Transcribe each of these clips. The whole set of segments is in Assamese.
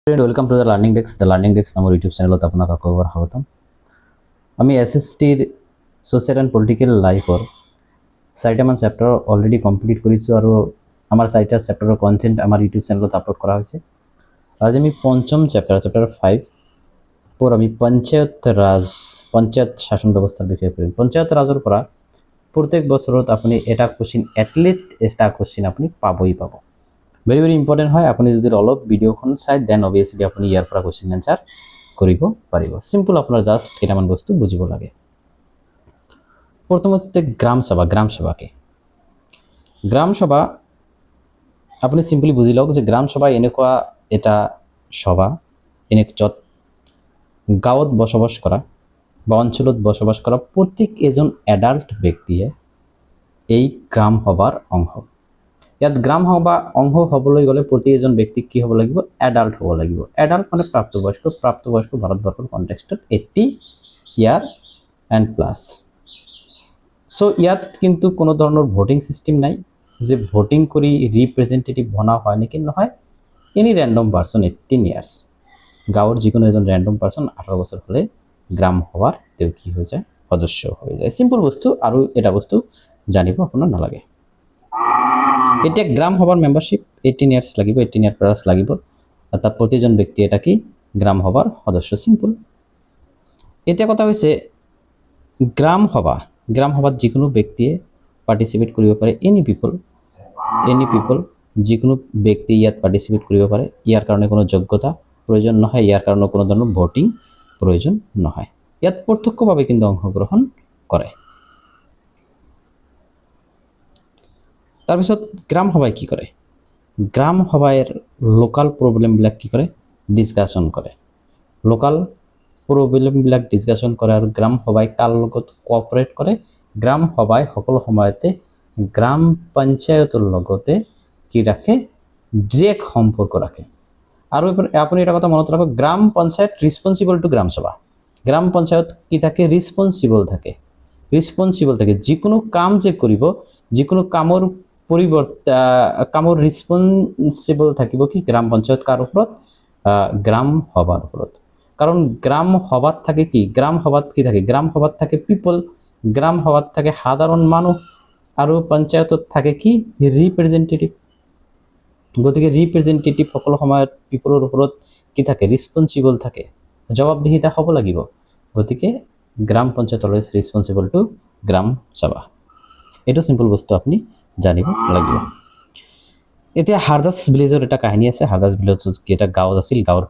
Welcome to the learning desk নামৰ ইউটিউব চেনেলত আপোনাক আকৌ এবাৰ স্বাগতম। আমি SSTৰ ছ'চিয়েল এণ্ড পলিটিকেল লাইফৰ 4টামান চেপ্টাৰ অলৰেডি কমপ্লিট কৰিছোঁ আৰু আমাৰ 4টা চেপ্টাৰৰ কণ্টেণ্ট আমাৰ ইউটিউব চেনেলত আপলোড কৰা হৈছে। আজি আমি পঞ্চম চেপ্টাৰ 5 পৰ আমি পঞ্চায়ত শাসন ব্যৱস্থাৰ বিষয়ে পঢ়িম। পঞ্চায়ত ৰাজৰ পৰা প্ৰত্যেক বছৰত আপুনি এটা কুৱেশ্যন এটলিষ্ট এটা কুৱেশ্যন আপুনি পাবই পাব। ভেৰি ভেৰি ইম্পৰ্টেণ্ট হয়। আপুনি যদি অলপ ভিডিঅ'খন চাই দেন অভিয়াছলি আপুনি ইয়াৰ পৰা কুৱেশ্যন এনচাৰ কৰিব পাৰিব। চিম্পল আপোনাৰ জাষ্ট কেইটামান বস্তু বুজিব লাগে। প্ৰথমতে গ্ৰাম সভা কি? গ্ৰাম সভা আপুনি চিম্পলি বুজি লওক যে গ্ৰাম সভা এনেকুৱা এটা সভা য'ত গাঁৱত বসবাস কৰা বা অঞ্চলত বসবাস কৰা প্ৰত্যেক এজন এডাল্ট ব্যক্তিয়ে এই গ্ৰাম সভাৰ অংশ। ইয়াত গ্ৰাম সভা অংশ হ'বলৈ গ'লে প্ৰতি এজন ব্যক্তিক কি হ'ব লাগিব? এডাল্ট হ'ব লাগিব। এডাল্ট মানে প্ৰাপ্তবয়স্ক ভাৰতবৰ্ষৰ কণ্টেক্সটত 80 ইয়াৰ এণ্ড প্লাছ। চ' ইয়াত কিন্তু কোনো ধৰণৰ ভোটিং ছিষ্টেম নাই যে ভোটিং কৰি ৰিপ্ৰেজেণ্টেটিভ বনা হয় নেকি? নহয়, এনি ৰেণ্ডম পাৰ্চন 18 ইয়াৰ্ছ, গাঁৱৰ যিকোনো এজন ৰেণ্ডম পাৰ্চন 18 বছৰ হ'লে গ্ৰাম সভাৰ তেওঁ কি হৈ যায়? সদস্য হৈ যায়। চিম্পল বস্তু। আৰু এটা বস্তু জানিব আপোনাৰ নালাগে। এতিয়া গ্ৰাম সভাৰ মেম্বাৰশ্বিপ 18 ইয়াৰ্ছ লাগিব, 18 ইয়াৰ প্লাছ লাগিব। তাত প্ৰতিজন ব্যক্তি এটা কি গ্ৰাম সভাৰ সদস্য। চিম্পল। এতিয়া কথা হৈছে গ্ৰাম সভাত যিকোনো ব্যক্তিয়ে পাৰ্টিচিপেট কৰিব পাৰে। এনি পিপল যিকোনো ব্যক্তি ইয়াত পাৰ্টিচিপেট কৰিব পাৰে। ইয়াৰ কাৰণে কোনো যোগ্যতা প্ৰয়োজন নহয়, ইয়াৰ কাৰণে কোনো ধৰণৰ ভোটিং প্ৰয়োজন নহয়। ইয়াত প্ৰত্যক্ষভাৱে কিন্তু অংশগ্ৰহণ কৰে। তাৰপিছত গ্ৰাম সভাই কি কৰে? গ্ৰাম সভাই লোকাল প্ৰব্লেমবিলাক কি কৰে? ডিছকাশ্যন কৰে। লোকাল প্ৰব্লেমবিলাক ডিছকাশ্যন কৰে। আৰু গ্ৰাম সভাই কাৰ লগত কোঅপাৰেট কৰে? গ্ৰাম সভাই সকলো সময়তে গ্ৰাম পঞ্চায়তৰ লগতে কি ৰাখে? ডিৰেক্ট সম্পৰ্ক ৰাখে। আৰু আপুনি এটা কথা মনত ৰাখক, গ্ৰাম পঞ্চায়ত ৰিছপঞ্চিবল টু গ্ৰাম সভা। গ্ৰাম পঞ্চায়ত কি থাকে? ৰিছপঞ্চিবল থাকে। যিকোনো কাম যে কৰিব, যিকোনো কামৰ ৰিছপঞ্চিবল থাকিব কি? গ্ৰাম পঞ্চায়ত কাৰ ওপৰত? গ্ৰাম সভাৰ ওপৰত। কাৰণ গ্ৰাম সভাত থাকে কি? গ্ৰাম সভাত কি থাকে? গ্ৰাম সভাত থাকে পিপল, গ্ৰাম সভাত থাকে সাধাৰণ মানুহ, আৰু পঞ্চায়তত থাকে কি? ৰিপ্ৰেজেণ্টেটিভ। গতিকে ৰিপ্ৰেজেণ্টেটিভ সকলো সময়ত পিপলৰ ওপৰত কি থাকে? ৰিছপঞ্চিবল থাকে, জবাবদিহিতা হ'ব লাগিব। গতিকে গ্ৰাম পঞ্চায়ত অলৱেজ ৰিছপঞ্চিবল টু গ্ৰাম সভা। এইটো চিম্পল বস্তু আপুনি জানিব লাগিব। এতিয়া হাৰদাস ভিলেজৰ এটা কাহিনী আছে। হাৰদাস ভিলেজত এটা গাঁও আছিল। গাঁৱৰ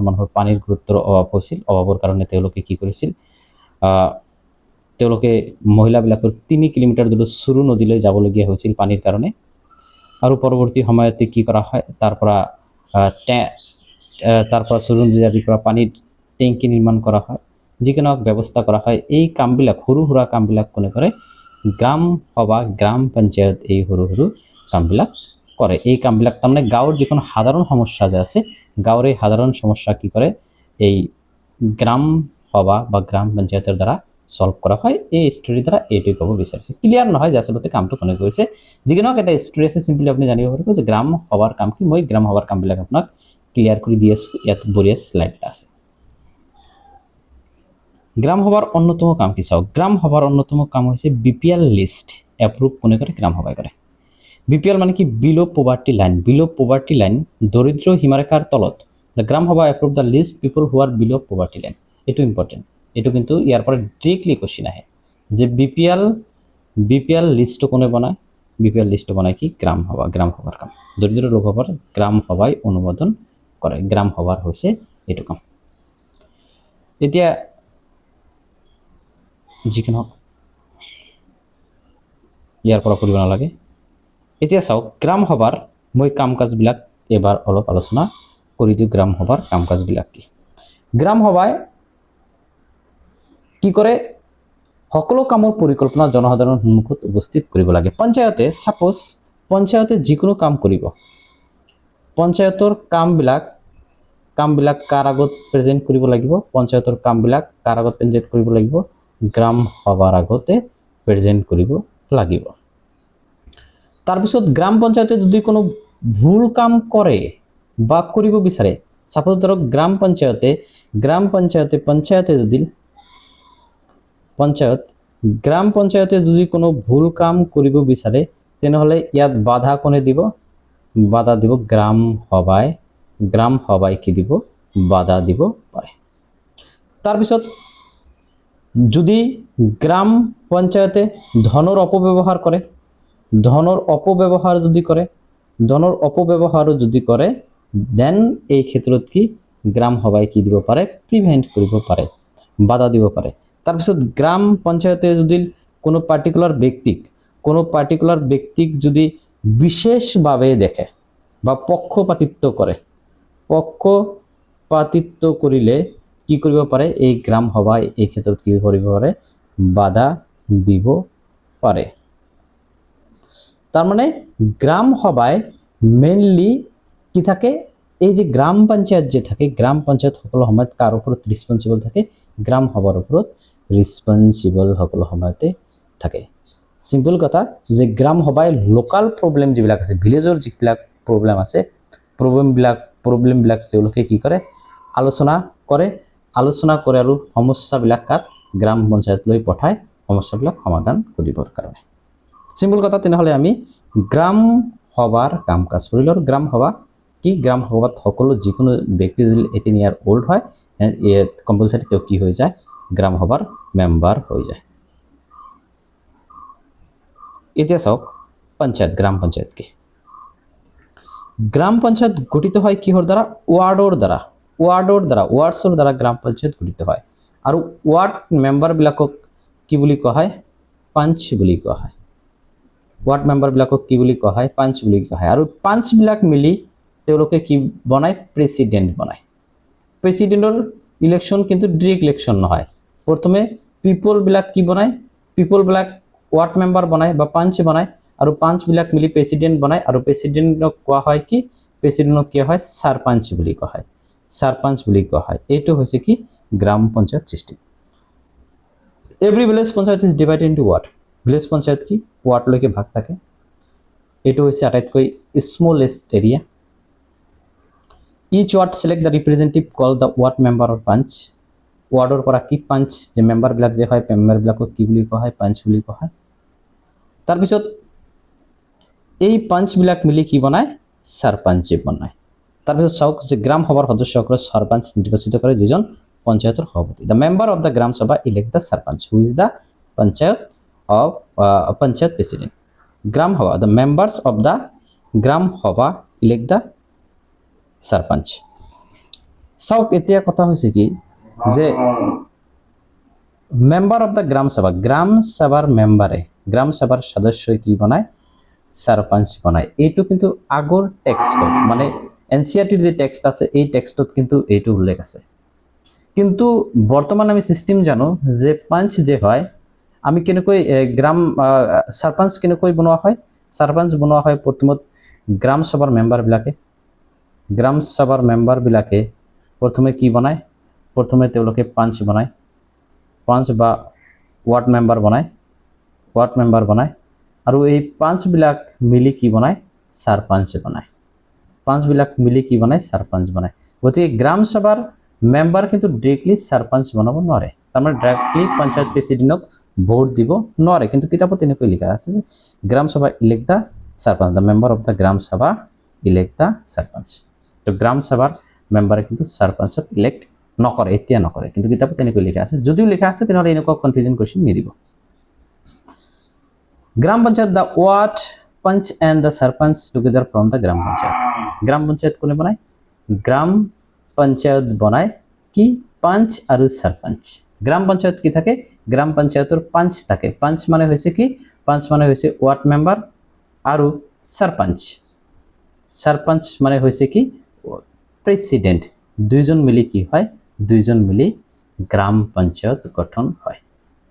মানুহৰ পানীৰ গুৰুত্বৰ অভাৱ হৈছিল। অভাৱৰ কাৰণে তেওঁলোকে কি কৰিছিল? তেওঁলোকে মহিলাবিলাকৰ 3 কিলোমিটাৰ দূৰত চুৰু নদীলৈ যাবলগীয়া হৈছিল পানীৰ কাৰণে। আৰু পৰৱৰ্তী সময়তে কি কৰা হয়? তাৰ পৰা চুৰু নদীৰ পৰা পানীৰ টেংকি নিৰ্মাণ কৰা হয়, যিকোনো ব্যৱস্থা কৰা হয়। এই কামবিলাক, সৰু সুৰা কামবিলাক কোনে কৰে? গ্ৰাম সভা, গ্ৰাম পঞ্চায়ত এই সৰু সৰু কামবিলাক কৰে। এই কামবিলাক তাৰমানে গাঁৱৰ যিকোনো সাধাৰণ সমস্যা যে আছে, গাঁৱৰ এই সাধাৰণ সমস্যা কি কৰে? এই গ্ৰাম সভা বা গ্ৰাম পঞ্চায়তৰ দ্বাৰা সলভ কৰা হয়। এই ষ্টৰীৰ দ্বাৰা এইটোৱে ক'ব বিচাৰিছে। ক্লিয়াৰ নহয় যে আচলতে কামটো কোনে কৰিছে। যিকোনো এটা ষ্টৰী আছে, চিম্পলি আপুনি জানিব পাৰিব যে গ্ৰাম সভাৰ কাম কি। মই গ্ৰাম সভাৰ কামবিলাক আপোনাক ক্লিয়াৰ কৰি দি আছোঁ। ইয়াত বঢ়িয়া শ্লাইড এটা আছে। গ্ৰাম সভাৰ অন্যতম কাম কি? চাওক, গ্ৰাম সভাৰ অন্যতম কাম হৈছে BPL লিষ্ট এপ্ৰুভ কোনে কৰে? গ্ৰাম সভাই কৰে। BPL মানে কি? বিলো পভাৰ্টি লাইন, দৰিদ্ৰ সীমাৰেখাৰ তলত। দ্য গ্ৰাম সভা approve the least people who R বিলো পভাৰ্টি লাইন। এইটো ইম্পৰ্টেণ্ট। এইটো কিন্তু ইয়াৰ পৰা ডিৰেক্টলি কুৱেশ্যন আহে যে BPL লিষ্টটো কোনে বনায়? BPL লিষ্টটো বনায় কি? গ্ৰাম সভাৰ কাম। দৰিদ্ৰ লোকসকলৰ গ্ৰাম সভাই অনুমোদন কৰে। গ্ৰাম সভাৰ হৈছে এইটো কাম। এতিয়া যিকি নহওক, ইয়াৰ পৰা কৰিব নালাগে। এতিয়া চাওক, গ্ৰাম সভাৰ মই কাম কাজবিলাক এবাৰ অলপ আলোচনা কৰি দিওঁ। গ্ৰাম সভাৰ কাম কাজবিলাক কি? গ্ৰাম সভাই কি কৰে? সকলো কামৰ পৰিকল্পনা জনসাধাৰণৰ সন্মুখত উপস্থিত কৰিব লাগে। পঞ্চায়তে যিকোনো কাম কৰিব, পঞ্চায়তৰ কামবিলাক কাৰ আগত প্ৰেজেণ্ট কৰিব লাগিব? পঞ্চায়তৰ কামবিলাক কাৰ আগত প্ৰেজেণ্ট কৰিব লাগিব? গ্ৰাম সভাৰ আগতে প্ৰেজেণ্ট কৰিব লাগিব। তাৰপিছত গ্ৰাম পঞ্চায়তে যদি কোনো ভুল কাম কৰে, ভাগ কৰিব বিচাৰে, সাপোজ ধৰক গ্ৰাম পঞ্চায়তে যদি গ্ৰাম পঞ্চায়তে যদি কোনো ভুল কাম কৰিব বিচাৰে তেনেহলে ইয়াত বাধা কোনে দিব? বাধা দিব গ্ৰাম সভায় কি দিব? বাধা দিব পাৰে। তাৰপিছত যদি গ্ৰাম পঞ্চায়তে ধনৰ অপব্যৱহাৰ যদি কৰে দেন এই ক্ষেত্ৰত কি গ্ৰাম সভায় কি দিব পাৰে? প্ৰিভেন্ট কৰিব পাৰে, বাধা দিব পাৰে। তাৰপিছত গ্ৰাম পঞ্চায়তে যদি কোনো পাৰ্টিকুলাৰ ব্যক্তিক যদি বিশেষভাৱে দেখে বা পক্ষপাতিত্ব কৰিলে কি কৰিব পাৰে? এই গ্ৰাম সভায় এই ক্ষেত্ৰত কি কৰিব পাৰে? বাধা দিব পাৰে। তাৰ মানে গ্ৰাম সভায় মেইনলি কি থাকে? এই যে গ্ৰাম পঞ্চায়ত যে থাকে, গ্ৰাম পঞ্চায়ত সকলো সময়ত কাৰ ওপৰত ৰেসপন্সিবল থাকে? গ্ৰাম সভাৰ ওপৰত ৰেসপন্সিবল সকলো সময়তে থাকে। সিম্পল কথা যে গ্ৰাম সভায় লোকাল প্ৰব্লেম যিবিলাক আছে, ভিলেজৰ যিবিলাক প্ৰব্লেম আছে, প্ৰব্লেমবিলাক তেওঁলোকে কি কৰে? আলোচনা কৰে আৰু সমস্যাবিলাক গ্ৰাম পঞ্চায়তলৈ পঠায় সমস্যাবিলাক সমাধান কৰিবৰ কাৰণে। সিম্পল কথা। তেনেহলে আমি গ্ৰাম সভাৰ কাম কাজ কৰিলো। আৰু গ্ৰাম সভাত সকলো যিকোনো ব্যক্তি যদি 18 ইয়াৰ ওল্ড হয় কম্পালসাৰি তেওঁ কি হৈ যায়? গ্ৰাম সভাৰ মেম্বাৰ হৈ যায়। এতিয়া চাওক গ্ৰাম পঞ্চায়ত কি? গ্ৰাম পঞ্চায়ত গঠিত হয় কিহৰ দ্বাৰা? ওয়াৰ্ডৰ দ্বাৰা গ্ৰাম পঞ্চায়ত গঠিত হয়। আৰু ওয়াৰ্ড মেম্বাৰবিলাকক কি বুলি কোৱা হয়? পাঞ্চ বুলি কোৱা হয়। ওয়াৰ্ড মেম্বাৰবিলাকক কি বুলি কোৱা হয়? পাঞ্চ বুলি কোৱা হয়। আৰু পাঞ্চবিলাক মিলি তেওঁলোকে কি বনায়? প্ৰেচিডেণ্ট বনায়। প্ৰেচিডেণ্টৰ ইলেকশ্যন কিন্তু ডিৰেক্ট ইলেকশ্যন নহয়। প্ৰথমে পিপলবিলাক কি বনায়? পিপলবিলাক ওয়াৰ্ড মেম্বাৰ বনায় বা পাঞ্চ বনায়, আৰু পাঞ্চবিলাক মিলি প্ৰেচিডেণ্ট বনায়। আৰু প্ৰেচিডেণ্টক কোৱা হয় কি? প্ৰেচিডেণ্টক কি হয়? সাৰপঞ্চ বুলি কোৱা হয়। এইটো হৈছে কি? Gram panchayat system. Every village panchayat is divided into ward. Village panchayat কি? ওয়াৰ্ডলৈকে ভাগ থাকে। এইটো হৈছে আটাইতকৈ smallest area. Each ward select the representative call the ward member or panch. ওয়াৰ্ডৰ পৰা কি পাঞ্চ যে মেম্বাৰবিলাক যে হয়, মেম্বাৰবিলাকক কি বুলি কোৱা হয়? পাঞ্চ বুলি কোৱা হয়। তাৰপিছত এই পাঞ্চবিলাক মিলি কি বনায়? সাৰপঞ্চ বনায়। তাৰপিছত চাওক যে গ্ৰাম সভাৰ সদস্যসকলক সাৰপঞ্চ নিৰ্বাচিত কৰে, যিজন পঞ্চায়তৰ সভাপতি। The member of the gram sabha elect the sarpanch who is the panchayat president. Gram sabha, the members of the gram sabha elect the সাৰপঞ্চ। চাওক এতিয়া কথা হৈছে কি যে মেম্বাৰ অফ দ্য গ্ৰাম সভাৰ গ্ৰাম সভাৰ সদস্যই কি বনায়? সাৰপঞ্চ বনায়। এইটো কিন্তু আগৰ টেক্সটত মানে এনসিআৰটিৰ যে টেক্সট আছে এই টেক্সটত কিন্তু এইটো উল্লেখ আছে। কিন্তু বৰ্তমান আমি সিস্টেম জানো যে পাঞ্চ যে হয়, আমি কেনেকৈ সাৰপঞ্চ কেনেকৈ বনোৱা হয়? সাৰপঞ্চ বনোৱা হয় প্ৰথমত গ্ৰাম সভাৰ মেম্বাৰবিলাকে প্ৰথমে কি বনায়? প্ৰথমে তেওঁলোকে পাঞ্চ বনায়, পাঞ্চ বা ওয়াৰ্ড মেম্বাৰ বনায়। আৰু এই পাঞ্চবিলাক মিলি কি বনায়? সাৰপঞ্চ বনায়। গতিকে গ্ৰাম সভাৰ মেম্বাৰ কিন্তু ডিৰেক্টলি সাৰপঞ্চ বনাব নোৱাৰে। তাৰমানে ডাইৰেক্টলি পঞ্চায়ত প্ৰেচিডেণ্টক ভোট দিব নোৱাৰে। কিন্তু কিতাপত এনেকৈ লিখা আছে যে gram sabha elect the sarpanch, the member of the gram sabha elect the সাৰপঞ্চ। তো গ্ৰাম সভাৰ মেম্বাৰে কিন্তু সাৰপঞ্চক ইলেক্ট নকৰে, এতিয়া নকৰে। কিন্তু কিতাপত এনেকৈ লিখা আছে। যদিও লিখা আছে তেনেহ'লে এনেকুৱা কনফিউজন কুৱেশ্যন নিদিব। গ্রাম panchayat, the ward punch and the sarpanch together from the গ্রাম পঞ্চায়েত। গ্রাম পঞ্চায়েত কোনে বনায়? গ্রাম পঞ্চায়েত বনায় কি? পাঞ্চ আৰু সাৰপঞ্চ। গ্ৰাম পঞ্চায়েত কি থাকে? গ্ৰাম পঞ্চায়েতৰ পাঞ্চ থাকে। পাঞ্চ মানে হৈছে কি? পাঞ্চ মানে হৈছে ওয়াৰ্ড মেম্বাৰ আৰু সাৰপঞ্চ মানে হৈছে কি? প্ৰেচিডেণ্ট। দুইজন মিলি কি হয়? দুইজন মিলি গ্ৰাম পঞ্চায়েত গঠন হয়।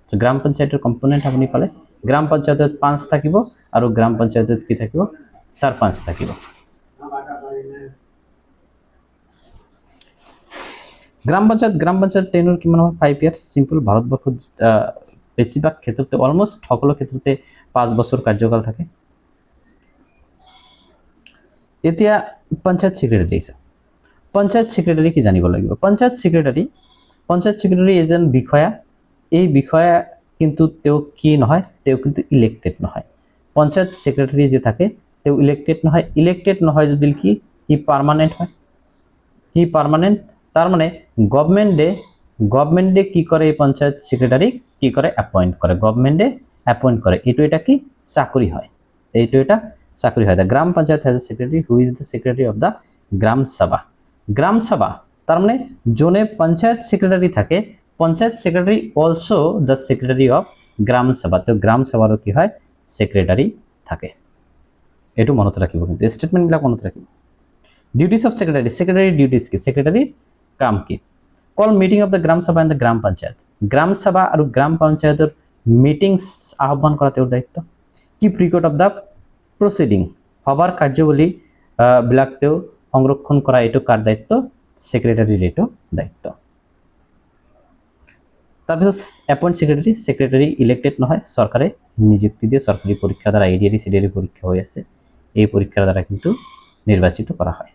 তো গ্ৰাম পঞ্চায়েতৰ কম্পোনেন্ট আপুনি পালে। গ্ৰাম পঞ্চায়েতত পাঞ্চ থাকিব আৰু গ্ৰাম পঞ্চায়েতত কি থাকিব? সাৰপঞ্চ থাকিব। গ্ৰাম পঞ্চায়েত টেনুৰ কিমান হয়? 5 ইয়াৰ্ছ। সিম্পল ভাৰতবৰ্ষত বেছিভাগ ক্ষেত্ৰতে অলমোষ্ট সকলো ক্ষেত্ৰতে 5 বছৰ কাৰ্যকাল থাকে। এতিয়া পঞ্চায়েত সেক্ৰেটাৰী পঞ্চায়ত সেক্ৰেটাৰী কি জানিব লাগিব পঞ্চায়ত সেক্ৰেটাৰী এজন বিষয়া এই বিষয়া কিন্তু তেওঁ কি নহয় তেওঁ কিন্তু ইলেক্টেড নহয় পঞ্চায়ত সেক্ৰেটাৰী যে থাকে তেওঁ ইলেক্টেড নহয় যদি কি হি পার্মানেন্ট হয় হি পার্মানেন্ট তার মানে গভর্নমেন্টে কি করে এই পঞ্চায়েত সেক্রেটারি কি করে অ্যাপয়েন্ট করে গভর্নমেন্টে অ্যাপয়েন্ট করে এটা কি চাকরি হয় এটা চাকরি হয় the gram panchayat has a secretary who is the secretary of the gram sabha তার মানে জোনে পঞ্চায়েত সেক্রেটারি থাকে panchayat secretary also the secretary of gram sabha তো গ্রাম সভারও কি হয় সেক্রেটারি থাকে এটু মনত রাখিব কিন্তু স্টেটমেন্টবিলাক মনত রাখিব ডিউটিস অফ সেক্রেটারি ডিউটিস কি সেক্রেটারির কাম কি কল মিটিং অফ দ্য গ্রাম সভা এন্ড দ্য গ্রাম সভা আর গ্রাম পঞ্চায়েতের মিটিংস আহ্বান করা তেওঁৰ দায়িত্ব keep record of the proceeding হবার কার্যাবলী বিলাক তেওঁ সংরক্ষণ করা এটো কার দায়িত্ব সেক্রেটারির এটো দায়িত্ব তাৰপিছত অ্যাপয়েন্ট সেক্রেটারি ইলেক্টেড নহয় সরকারে নিযুক্তি দিয়ে সরকারি পরীক্ষা দ্বারা এডিআরি সিডিআরি পরীক্ষা হয়ে আছে এই পরীক্ষার দ্বারা কিন্তু নির্বাচিত করা হয়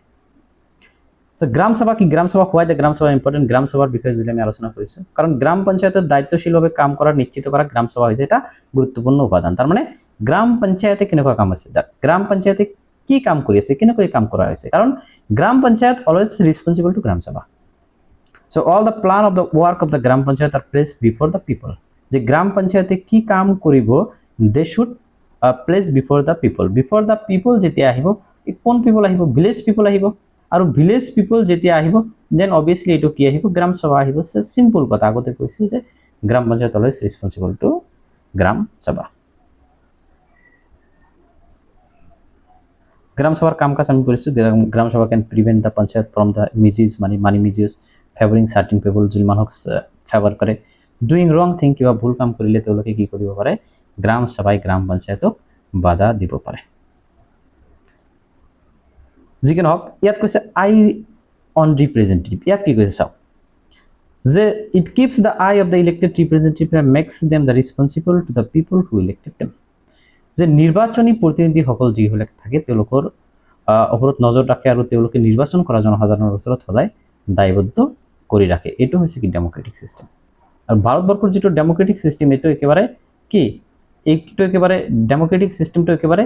তো গ্রাম সভা কি গ্রাম সভা হোয়াই দ্য গ্রাম সভা ইম্পর্টেন্ট গ্রাম সভার বিষয়ে যদি আমি আলোচনা করেছি কারণ গ্রাম পঞ্চায়েতের দায়িত্বশীলভাবে কাম করা নিশ্চিত করা গ্রাম সভা হয়েছে এটা গুরুত্বপূর্ণ উপাদান তার মানে গ্রাম পঞ্চায়েতে কেনেকুৱা কাম আছে গ্ৰাম পঞ্চায়েতে কি কাম কৰি আছে কেনেকৈ কাম কৰা হৈছে কারণ gram panchayat always responsible to gram sabha so all the plan of the work of the gram panchayat are placed before the people যে গ্রাম পঞ্চায়েতে কি কাম কৰিব they should place before the people যেতিয়া আহিব কোন পিপল আহিব ভিলেজ পিপল আহিব আৰু ভিলেজ পিপল যেতিয়া আহিব দেন অবভিয়াসলি এটো কি আহিব গ্রাম সভা আহিব সে সিম্পল কথা আগতে কৈছো যে gram panchayat always responsible to gram sabha gram সভার কাম কাজ আমি করেছি gram sabha can prevent the panchayat from the misuse money misuse favouring certain people যিল মানুহক ফেভার কৰে ডুইং ৰং থিং কিবা ভুল কাম কৰিলে তেওঁলোকে কি কৰিব পাৰে গ্ৰাম সভায় গ্ৰাম পঞ্চায়েতক বাধা দিব পাৰে যিকি নহওক ইয়াত কৈছে আই অন রিপ্রেজেন্টেটিভ ইয়াত কি কৈছে চাওক যে it keeps the eye of the elected representative and makes them the responsible to the people who elected them যে নির্বাচনী প্ৰতিনিধিসকল যিসকল থাকে তেওঁলোকৰ ওপৰত নজৰ ৰাখে আৰু তেওঁলোকে নিৰ্বাচন কৰা জনসাধাৰণৰ ওচৰত সদায় দায়বদ্ধ কৰি ৰাখে এটো হৈছে কি ডেমোক্ৰেটিক সিস্টেম আৰু ভাৰতবৰ্ষৰ যেটো ডেমোক্ৰেটিক সিস্টেম এটো একেবাৰে কি এইটো একেবাৰে ডেমোক্ৰেটিক সিস্টেমটো একেবাৰে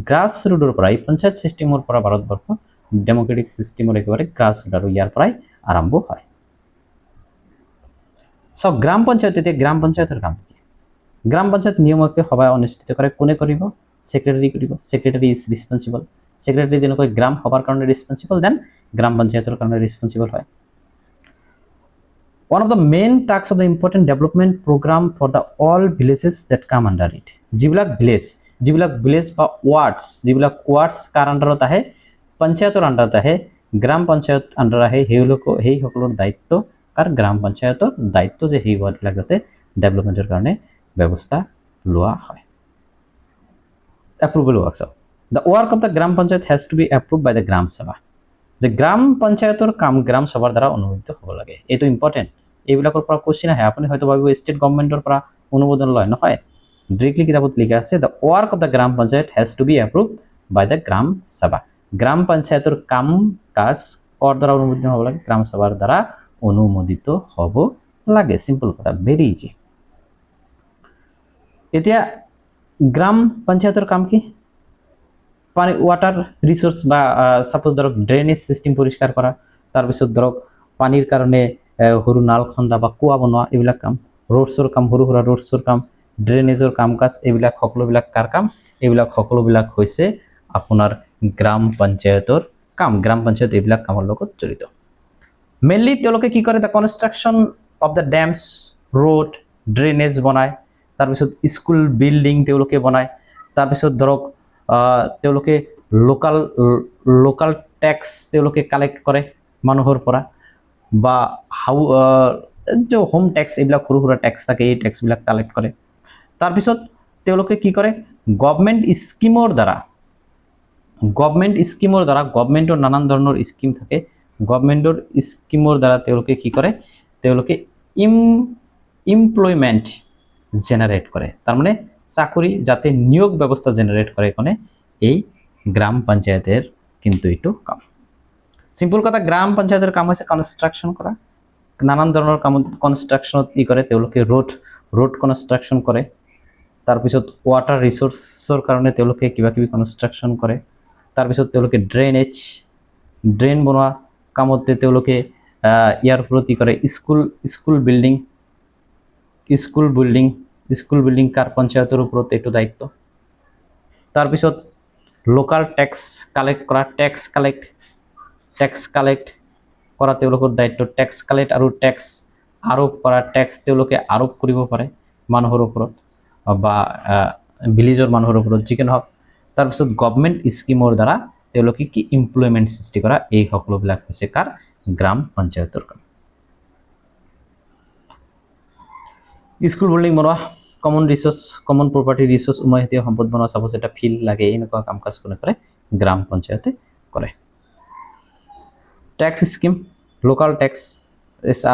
গ্ৰাস ৰুটৰ পৰা এই পঞ্চায়ত সিস্টেমৰ পৰা ভাৰতবৰ্ষ ডেমোক্ৰেটিক সিস্টেমৰ একেবাৰে গ্ৰাস ৰুট আৰু ইয়াৰ পৰাই আৰম্ভ হয় সব গ্ৰাম পঞ্চায়েত এতিয়া গ্ৰাম পঞ্চায়েতৰ কাম কি গ্ৰাম পঞ্চায়েত নিয়মকে সভা অনুষ্ঠিত কৰে কোনে কৰিব সেক্ৰেটাৰি কৰিব সেক্ৰেটাৰি ইজ ৰেসপন্সিবল সেক্ৰেটাৰি যেনেকৈ গ্ৰাম সভাৰ কাৰণে ৰেসপন্সিবল দেন গ্ৰাম পঞ্চায়েতৰ কাৰণে রেসপন্সিবল হয় one of the main tasks of the important development program for the all villages that come under it যিবিলাক ভিলেজ বা ওয়ার্ডস কাৰ আন্ডাৰত আহে পঞ্চায়তৰ আন্ডাৰত আহে গ্ৰাম পঞ্চায়ত আন্ডাৰ আহে সেই সকলৰ দায়িত্ব কাৰ গ্ৰাম পঞ্চায়তৰ দায়িত্ব যে সেই ওয়াৰ্ডবিলাক যাতে ডেভেলপমেন্টৰ কাৰণে ব্যৱস্থা লোৱা হয় approval works of the work of the gram panchayat has to be approved by the gram sabha যে গ্রাম পঞ্চায়তৰ কাম গ্ৰাম সভাৰ দ্বাৰা অনুমোদিত হ'ব লাগে এটো ইম্পৰ্টেন্ট এইবিলাকৰ পৰা কোশ্চেন আহে আপুনি হয়তো ভাবিব ষ্টেট গভৰ্নমেন্টৰ পৰা অনুমোদন লয় নহয় ডাইৰেক্টলি কিতাবত লিখা আছে the work of the gram panchayat has to be approved by the gram sabha গ্রাম পঞ্চায়তৰ কাম কাজ কৰ দ্বাৰা অনুমোদিত হ'ব লাগে গ্ৰাম সভাৰ দ্বাৰা অনুমোদিত হ'ব লাগে সিম্পল কথা ভেৰি ইজি এতিয়া গ্ৰাম পঞ্চায়েতৰ কাম কি পানী ওয়াটাৰ ৰিসোৰ্স বা সাপোজ ধৰক ড্ৰেনেজ সিস্টেম পৰিষ্কাৰ কৰা তাৰপিছত ধৰক পানীৰ কাৰণে সৰু নাল খন্দা বা কুয়া বনোৱা এইবিলাক কাম ৰোডসৰ কাম সৰু সৰু ৰোডসৰ কাম ড্ৰেনেজৰ কাম কাজ এইবিলাক সকলোবিলাক কাৰ কাম এইবিলাক সকলোবিলাক হৈছে আপোনাৰ গ্ৰাম পঞ্চায়েতৰ কাম গ্ৰাম পঞ্চায়েত এইবিলাক কামৰ লগত জড়িত মেইনলি তেওঁলোকে কি কৰে the construction of the dams road drainage বনায় তাৰপিছত স্কুল বিল্ডিং তেওঁলোকে বনায় তাৰপিছত ধৰক তেওঁলোকে লোকাল ট্যাক্স তেওঁলোকে কালেক্ট কৰে মানুহৰ পৰা বা যে হোম ট্যাক্স এইবিলাক সৰু সৰু ট্যাক্স থাকে এই ট্যাক্সবিলাক কালেক্ট কৰে তাৰপিছত তেওঁলোকে কি কৰে গভৰ্নমেন্ট স্কিমৰ দ্বাৰা গভৰ্নমেন্টৰ নানান ধৰণৰ স্কিম থাকে গভৰ্নমেন্টৰ স্কিমৰ দ্বাৰা তেওঁলোকে কি কৰে তেওঁলোকে এমপ্লয়মেন্ট জেনারেট করে তার মানে চাকরি যাতে নিয়োগ ব্যবস্থা জেনারেট করে কোনে এই গ্রাম পঞ্চায়েতের কিন্তু এটো কাম সিম্পল কথা, গ্রাম পঞ্চায়েতের কাম হৈছে কনষ্ট্ৰাকশ্যন কৰা, নানান ধৰণৰ কাম কনষ্ট্ৰাকশ্যনত ই কৰে, তেওঁলোকে ৰোড কনষ্ট্ৰাকশ্যন কৰে, তাৰপিছত ৱাটাৰ ৰিচোৰ্চৰ কাৰণে তেওঁলোকে কিবা কিবি কনষ্ট্ৰাকশ্যন কৰে, তাৰপিছত তেওঁলোকে ড্ৰেইন বনোৱা কামতে তেওঁলোকে ইয়াৰ ওপৰত ই কৰে, স্কুল বিল্ডিং কাৰ পঞ্চায়তৰ ওপৰত এইটো দায়িত্ব। তাৰপিছত লোকাল টেক্স কালেক্ট কৰা, টেক্স কালেক্ট কৰা তেওঁলোকৰ দায়িত্ব, টেক্স কালেক্ট আৰু টেক্স আৰোপ কৰা, টেক্স তেওঁলোকে আৰোপ কৰিব পাৰে মানুহৰ ওপৰত বা ভিলেজৰ মানুহৰ ওপৰত যিকি নহওক। তাৰপিছত গভৰ্ণমেণ্ট স্কিমৰ দ্বাৰা তেওঁলোকে কি এমপ্লয়মেণ্ট সৃষ্টি কৰা, এই সকলোবিলাক হৈছে কাৰ গ্ৰাম পঞ্চায়তৰ কাম। স্কুল বিল্ডিং বনোৱা, কমন প্ৰপাৰ্টি ৰিচোৰ্চ উমৈহতীয়া সম্পদ বনোৱা, চাপোজ এটা ফিল্ড লাগে, এনেকুৱা কাম কাজ কোনে কৰে, গ্ৰাম পঞ্চায়তে কৰে। টেক্স স্কিম, লোকাল টেক্স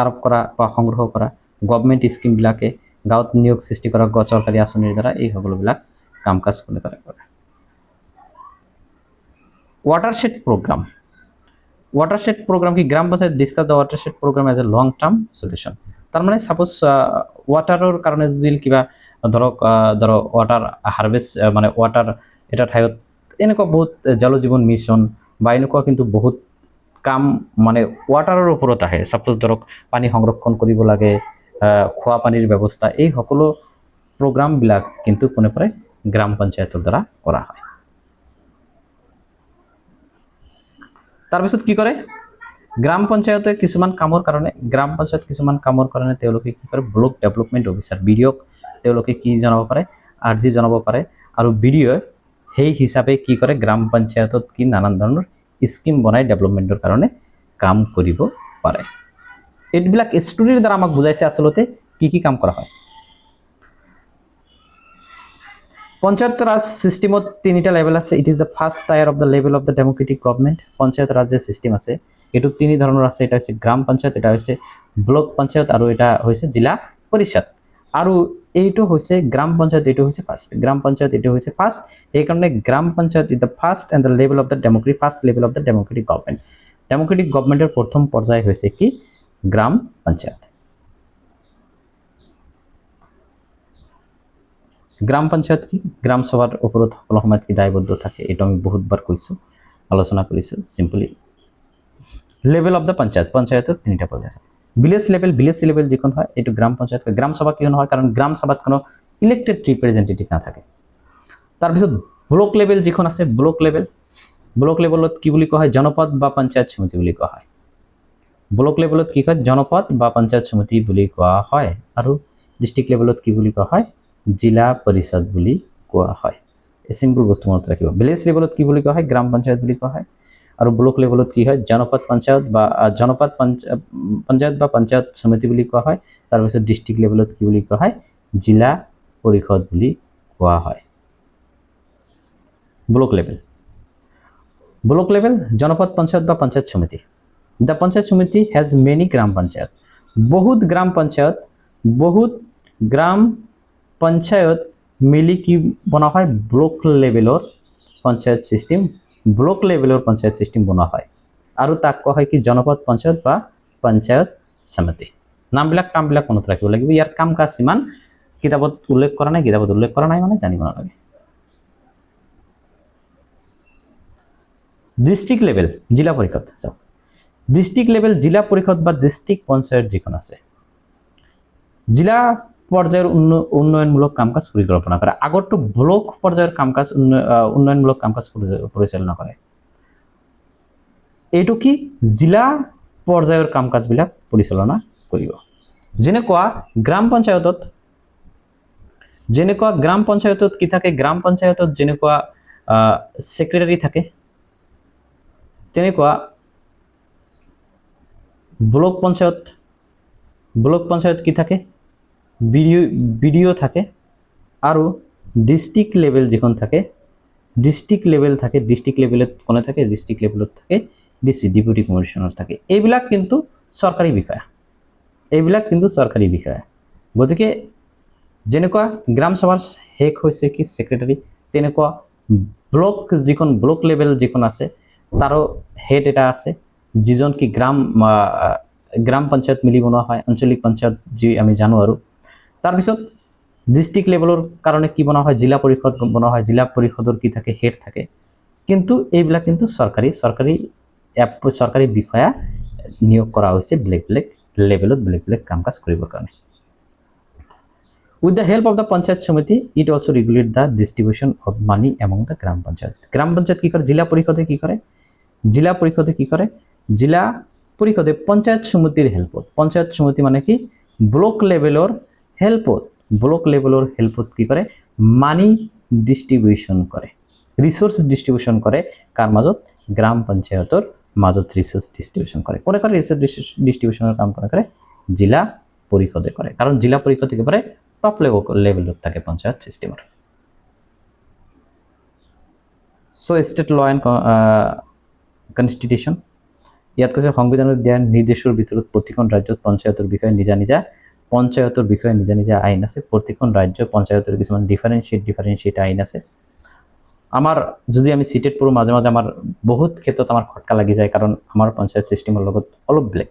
আৰোপ কৰা বা সংগ্ৰহ কৰা, গভৰ্ণমেণ্ট স্কিমবিলাকে গাঁৱত নিয়োগ সৃষ্টি কৰা চৰকাৰী আঁচনিৰ দ্বাৰা, এই সকলোবিলাক কাম কাজ কোনে কৰে। ওয়াটাৰশেড প্ৰোগ্ৰাম কি gram panchayat discuss the watershed programme as a long term solution. তাৰ মানে সাপোজ ওয়াটাৰৰ কাৰণে যদি কিবা ধৰক ওয়াটাৰ হাৰভেস্ট মানে ওয়াটাৰ এটা ঠাইত এনেকুৱা বহুত জল জীৱন মিছন বা এনেকুৱা কিন্তু বহুত কাম মানে ওয়াটাৰৰ ওপৰত আহে। সাপোজ ধৰক পানী সংৰক্ষণ কৰিব লাগে, খোৱা পানীৰ ব্যৱস্থা, এই সকলো প্ৰগ্ৰামবিলাক কিন্তু কোনে কৰে, গ্ৰাম পঞ্চায়তৰ দ্বাৰা কৰা হয়। তাৰপিছত কি কৰে, গ্ৰাম পঞ্চায়তে কিছুমান কামৰ কাৰণে তেওঁলোকে কি কৰে, ব্লক ডেভেলপমেণ্ট অফিচাৰ বিডিঅ'ক তেওঁলোকে কি জনাব পাৰে, আৰ্জি জনাব পাৰে, আৰু বিডিঅ'ই সেই হিচাপে কি কৰে, গ্ৰাম পঞ্চায়তত কি নানান ধৰণৰ স্কিম বনাই ডেভেলপমেণ্টৰ কাৰণে কাম কৰিব পাৰে। এইবিলাক ষ্টৰীৰ দ্বাৰা আমাক বুজাইছে আচলতে কি কাম কৰা হয়। পঞ্চায়ত রাজ সিস্টেমত তিনিটা লেভেল আছে। It is the first tier of the level of the democratic government. Panchayat raj যে সিস্টেম আছে এইটো তিনি ধৰণৰ আছে। এটা হৈছে গ্ৰাম পঞ্চায়ত, এটা হৈছে ব্লক পঞ্চায়ত, আৰু এটা হৈছে জিলা পৰিষদ। আৰু এইটো হৈছে গ্ৰাম পঞ্চায়ত, এইটো হৈছে ফাৰ্ষ্ট গ্ৰাম পঞ্চায়ত, এইটো হৈছে ফাৰ্ষ্ট। সেইকাৰণে gram panchayat is the first and the level of the democratic government. Democratic গভৰ্নমেন্টেৰ প্ৰথম পৰ্যায় হয়েছে কি গ্ৰাম পঞ্চায়েত। গ্ৰাম পঞ্চায়েত কি, গ্ৰাম সভাৰ ওপৰত সকলো সময়ত কি দায়বদ্ধ থাকে, এইটো আমি বহুতবাৰ কৈছোঁ, আলোচনা কৰিছোঁ। সিম্পলি লেভেল অফ দ্য পঞ্চায়তৰ তিনিটা পৰ্যায় আছে। ভিলেজ লেভেল যিখন হয় এইটো গ্ৰাম পঞ্চায়ত। গ্ৰাম সভা কিয় নহয়, কাৰণ গ্ৰাম সভাত কোনো ইলেক্টেড ৰিপ্ৰেজেণ্টেটিভ নাথাকে। তাৰপিছত ব্লক লেভেল যিখন আছে, ব্লক লেভেলত কি বুলি কোৱা হয়, জনপদ বা পঞ্চায়ত সমিতি বুলি কোৱা হয়। ব্লক লেভেলত কি কয়, জনপদ বা পঞ্চায়ত সমিতি বুলি কোৱা হয়। আৰু ডিষ্ট্ৰিক্ট লেভেলত কি বুলি কোৱা হয়, জিলা পৰিষদ বুলি কোৱা হয়। এই চিম্পল বস্তু মনত ৰাখিব। ভিলেজ লেভেলত কি বুলি কোৱা হয়, গ্ৰাম পঞ্চায়ত বুলি কোৱা হয়। আৰু ব্লক লেভেলত কি হয়, জনপদ পঞ্চায়ত বা পঞ্চায়ত সমিতি বুলি কোৱা হয়। তাৰপিছত ডিষ্ট্ৰিক্ট লেভেলত কি বুলি কোৱা হয়, জিলা পৰিষদ বুলি কোৱা হয়। ব্লক লেভেল জনপদ পঞ্চায়ত বা পঞ্চায়ত সমিতি। দ্য পঞ্চায়ত সমিতি হ্যাজ মেনি গ্রাম পঞ্চায়ত। বহুত গ্রাম পঞ্চায়ত মিলি কি বনা হয়, ব্লক লেভেলৰ পঞ্চায়ত সিস্টেম বনোৱা হয়। আৰু তাক কোৱা হয় কি, জনপদ পঞ্চায়ত বা পঞ্চায়ত সমিতি। কামবিলাক মনত ৰাখিব লাগিব। ইয়াৰ কাম কাজ ইমান কিতাপত উল্লেখ কৰা নাই, মানে জানিব নালাগে। ডিস্ট্ৰিক্ট লেভেল জিলা পৰিষদ। ডিস্ট্ৰিক্ট লেভেল জিলা পৰিষদ বা ডিস্ট্ৰিক্ট পঞ্চায়ত যিখন আছে, জিলা পৰ্যায়ৰ উন্নয়নমূলক কাম কাজ পৰিকল্পনা কৰে। আগতো ব্লক পৰ্যায়ৰ কাম কাজ উন্নয়নমূলক কাম কাজ পৰিচালনা কৰে। এইটো কি, জিলা পৰ্যায়ৰ কাম কাজবিলাক পৰিচালনা কৰিব। যেনেকুৱা গ্ৰাম পঞ্চায়তত কি থাকে, গ্ৰাম পঞ্চায়তত যেনেকুৱা সেক্ৰেটাৰী থাকে, তেনেকুৱা ব্লক পঞ্চায়ত কি থাকে, বিডিও থাকে। আৰু ডিস্ট্ৰিক্ট লেভেল যিখন থাকে, ডিস্ট্ৰিক্ট লেভেলত কোনে থাকে, ডিস্ট্ৰিক্ট লেভেলত থাকে ডিসি, ডেপুটি কমিশনাৰ থাকে। এইবিলাক কিন্তু চৰকাৰী বিষয়া। গতিকে যেনেকুৱা গ্ৰাম সভাৰ শেষ হৈছে কি সেক্ৰেটাৰী, তেনেকুৱা ব্লক লেভেল যিখন আছে তাৰো হেড এটা আছে, যিজন কি গ্ৰাম পঞ্চায়ত মিলি বনোৱা হয়, আঞ্চলিক পঞ্চায়ত যি আমি জানো। আৰু তাৰপিছত ডিষ্ট্ৰিক্ট লেভেলৰ কাৰণে কি বনোৱা হয়, জিলা পৰিষদ বনোৱা হয়। জিলা পৰিষদৰ কি থাকে, হেড থাকে। কিন্তু এইবিলাক কিন্তু চৰকাৰী বিষয়া নিয়োগ কৰা হৈছে বেলেগ বেলেগ লেভেলত বেলেগ বেলেগ কাম কাজ কৰিবৰ কাৰণে। With the help of the Panchayat Samiti, it also regulate the distribution of money among the Gram Panchayat. Gram Panchayat কি করে, জিলা পরিষদে কি করে, জিলা পরিষদে কি করে, জিলা পরিষদে পঞ্চায়েত সমিতির হেল্পত, পঞ্চায়েত সমিতি মানে কি ব্লক লেভেলৰ হেল্পত, ব্লক লেভেলৰ হেল্পত কি কৰে, মানি ডিস্ট্ৰিবিউশন কৰে, ৰিসোৰ্স ডিস্ট্ৰিবিউশন কৰে। কাৰ মাজত, গ্ৰাম পঞ্চায়তৰ মাজত ৰিসোৰ্স ডিস্ট্ৰিবিউশন কৰে। কোনে কৰে ৰিসোৰ্স ডিস্ট্ৰিবিউশনেৰ কাম কৰে, জিলা পৰিষদে কৰে। কাৰণ জিলা পৰিষদ একেবাৰে টপ লেভেলত থাকে পঞ্চায়ত সিস্টেমৰ। So state law and constitution, ইয়াত কৈছে সংবিধানত দিয়া নিৰ্দেশৰ ভিতৰত প্ৰতিখন ৰাজ্যত পঞ্চায়তৰ বিষয়ে নিজা নিজা আইন আছে। প্ৰতিখন ৰাজ্য পঞ্চায়তৰ কিছুমান ডিফাৰেঞ্চিয়েট আইন আছে। আমাৰ যদি আমি চিটেট পঢ়োঁ, মাজে মাজে আমাৰ বহুত ক্ষেত্ৰত আমাৰ খটকা লাগি যায়, কাৰণ আমাৰ পঞ্চায়ত চিষ্টেমৰ লগত অলপ বেলেগ।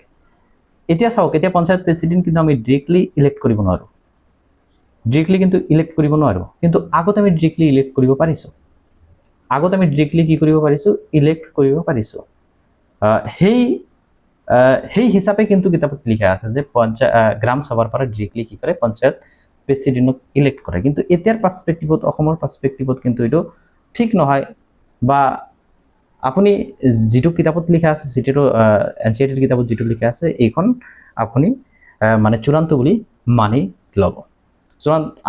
এতিয়া চাওক, এতিয়া পঞ্চায়ত প্ৰেচিডেণ্ট কিন্তু আমি ডিৰেক্টলি ইলেক্ট কৰিব নোৱাৰোঁ, কিন্তু আগত আমি ডিৰেক্টলি ইলেক্ট কৰিব পাৰিছোঁ। কি কৰিব পাৰিছোঁ, ইলেক্ট কৰিব পাৰিছোঁ। সেই হিচাপে কিন্তু কিতাপত লিখা আছে যে গ্ৰাম সভাৰ পৰা ডিৰেক্টলি কি কৰে, পঞ্চায়ত প্ৰেচিডেণ্টক ইলেক্ট কৰে। কিন্তু এতিয়াৰ পাৰ্সপেক্টিভত, অসমৰ পাৰ্সপেক্টিভত কিন্তু এইটো ঠিক নহয়। বা আপুনি যিটো কিতাপত লিখা আছে, NCERT কিতাপত যিটো লিখা আছে, এইখন আপুনি মানে চূড়ান্ত বুলি মানি ল'ব।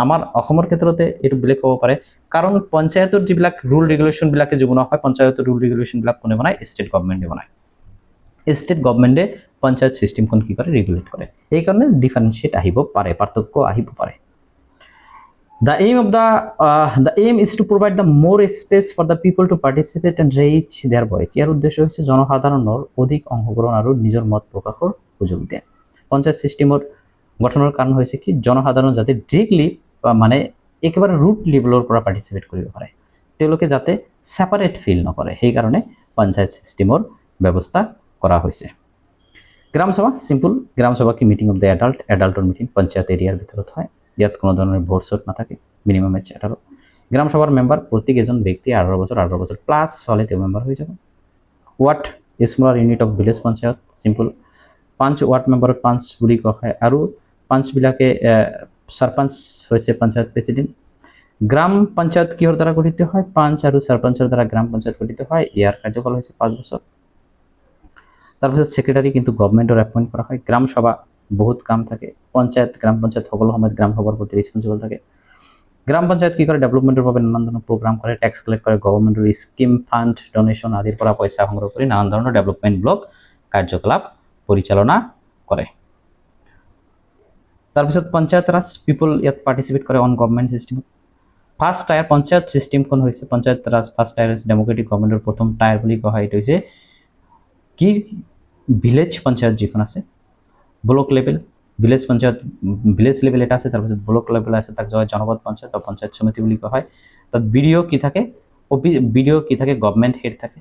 আমাৰ অসমৰ ক্ষেত্ৰতে এইটো বেলেগ হ'ব পাৰে, কাৰণ পঞ্চায়তৰ যিবিলাক ৰুল ৰেগুলেশ্যনবিলাকে যি বনোৱা হয়, পঞ্চায়তৰ ৰুল ৰেগুলেশ্যনবিলাক কোনে বনায়, ষ্টেট গভৰ্ণমেণ্টে বনায়। ষ্টেট গভৰ্ণমেণ্টে পঞ্চায়ত চিষ্টেমখন কি কৰে, ৰেগুলেট কৰে। সেইকাৰণে ডিফাৰেঞ্চিয়েট আহিব পাৰে, পাৰ্থক্য আহিব পাৰে। The aim is to provide the more space for the people to participate and raise their voice. ইয়াৰ উদ্দেশ্য হৈছে জনসাধাৰণৰ অধিক অংশগ্ৰহণ আৰু নিজৰ মত প্ৰকাশৰ সুযোগ দিয়া। পঞ্চায়ত চিষ্টেমৰ গঠনৰ কাৰণ হৈছে কি, জনসাধাৰণ যাতে ডিৰেক্টলি মানে একেবাৰে ৰুট লেভেলৰ পৰা পাৰ্টিচিপেট কৰিব পাৰে, তেওঁলোকে যাতে ছেপাৰেট ফিল নকৰে, সেইকাৰণে পঞ্চায়ত চিষ্টেমৰ ব্যৱস্থা কৰা হৈছে। গ্ৰাম সভা সিম্পল, গ্ৰাম সভা কি মিটিং অফ দ্য এডাল্টৰ মিটিং পঞ্চায়ত এৰিয়াৰ ভিতৰত হয়। ইয়াত কোনো ধরনের ভোট চোট নাথাকে, মিনিমাম এজ 18। গ্রাম সভার মেম্বার প্রত্যেক এজন ব্যক্তি 18 বছর প্লাস হলে তেওঁ মেম্বার হয়ে যাবে। Ward smaller unit of village panchayat simple, 5 ward মেম্বারক 5 বুলি কোৱা হয়, আৰু 5 বিলাকে সৰপঞ্চ হৈছে পঞ্চায়ত প্ৰেচিডেণ্ট। গ্ৰাম পঞ্চায়ত কিহৰ দ্বাৰা গঠিত হয়, 5 আৰু সৰপঞ্চৰ দ্বাৰা গ্ৰাম পঞ্চায়ত গঠিত হয়। ইয়াৰ কাৰ্যকাল হৈছে 5 বছৰ। তাৰপিছত সেক্ৰেটাৰী কিন্তু গভৰ্ণমেণ্টৰ এপইণ্ট কৰা হয়। গ্ৰাম সভা বহুত কাম থাকে, গ্ৰাম পঞ্চায়ত সকলো সময়ত গ্ৰাম সভাৰ প্ৰতি ৰেছপন্সিবল থাকে। গ্ৰাম পঞ্চায়ত কি কৰে, ডেভেলপমেণ্টৰ বাবে নানান ধৰণৰ প্ৰগ্ৰাম কৰে, টেক্স কালেক্ট কৰে, গভৰ্ণমেণ্টৰ স্কিম, ফাণ্ড, ডনেশ্যন আদিৰ পৰা পইচা সংগ্ৰহ কৰি নানান ধৰণৰ ডেভেলপমেণ্ট ব্লক কাৰ্যকলাপ পৰিচালনা কৰে। তাৰপিছত পঞ্চায়ত ৰাজ, পিপল ইয়াত পাৰ্টিচিপেট কৰে অন গভৰ্ণমেণ্ট চিষ্টেমত। ফাৰ্ষ্ট টায়াৰ পঞ্চায়ত চিষ্টেমখন হৈছে, পঞ্চায়ত ৰাজ ফাৰ্ষ্ট টায়াৰ হৈছে ডেমক্ৰেটিক গভৰ্ণমেণ্টৰ প্ৰথম টায়াৰ বুলি কোৱা হয়। এইটো হৈছে কি, ভিলেজ পঞ্চায়ত যিখন আছে, block level, village panchayat, village level এটা আছে, তাৰপিছত ব্লক লেভেল আছে, তাক জনপদ পঞ্চায়ত বা পঞ্চায়ত সমিতি বুলি কোৱা হয়। তাত বিডিঅ কি থাকে, গভৰ্ণমেণ্ট হেড থাকে।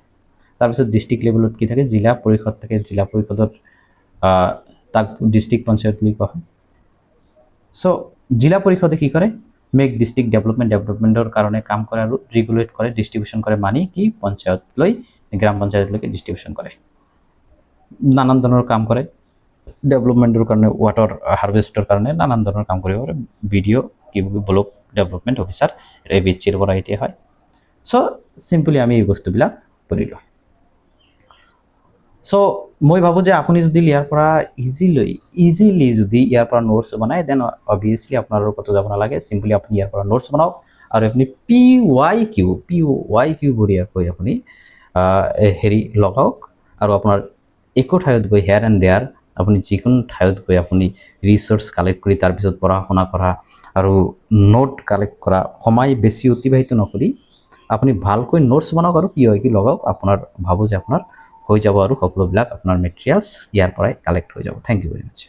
তাৰপিছত ডিষ্ট্ৰিক্ট লেভেলত কি থাকে, জিলা পৰিষদ থাকে, জিলা পৰিষদত তাক ডিষ্ট্ৰিক্ট পঞ্চায়ত বুলি কোৱা হয়। সো জিলা পৰিষদে কি কৰে, মেক ডিষ্ট্ৰিক্ট ডেভেলপমেণ্টৰ কাৰণে কাম কৰে আৰু ৰেগুলেট কৰে, ডিস্ট্ৰিবিউশন কৰে, মানি কি পঞ্চায়তলৈ, গ্ৰাম পঞ্চায়তলৈকে ডিস্ট্ৰিবিউশন কৰে, নানান ধৰণৰ কাম কৰে। ডেভেলপমেণ্টৰ কাৰণে, ৱাটাৰ হাৰ্ভেষ্টৰ কাৰণে নানান ধৰণৰ কাম কৰিব পাৰে। বিডিঅ কি ব্লক ডেভেলপমেণ্ট অফিচাৰ, এই বিচিৰ পৰা এতিয়া হয়। সো চিম্পলি আমি এই বস্তুবিলাক কৰিলোঁ। সো মই ভাবোঁ যে আপুনি যদি ইয়াৰ পৰা ইজিলি যদি ইয়াৰ পৰা নোটছ বনায়, দেন অবভিয়াছলি আপোনাৰ ক'তো যাব নালাগে, চিম্পলি আপুনি ইয়াৰ পৰা নোটছ বনাওক আৰু আপুনি PYQ বঢ়িয়াকৈ আপুনি লগাওক, আৰু আপোনাৰ একো ঠাইত গৈ হেয়াৰ এণ্ড দেয়াৰ আপুনি যিকোনো ঠাইত গৈ আপুনি ৰিচোৰ্চ কালেক্ট কৰি তাৰপিছত পঢ়া শুনা কৰা আৰু নোট কালেক্ট কৰা, সময় বেছি অতিবাহিত নকৰি আপুনি ভালকৈ নোটছ বনাওক আৰু PYQ লগাওক। আপোনাৰ ভাবোঁ যে আপোনাৰ হৈ যাব, আৰু সকলোবিলাক আপোনাৰ মেটেৰিয়েলছ ইয়াৰ পৰাই কালেক্ট হৈ যাব। Thank you very much.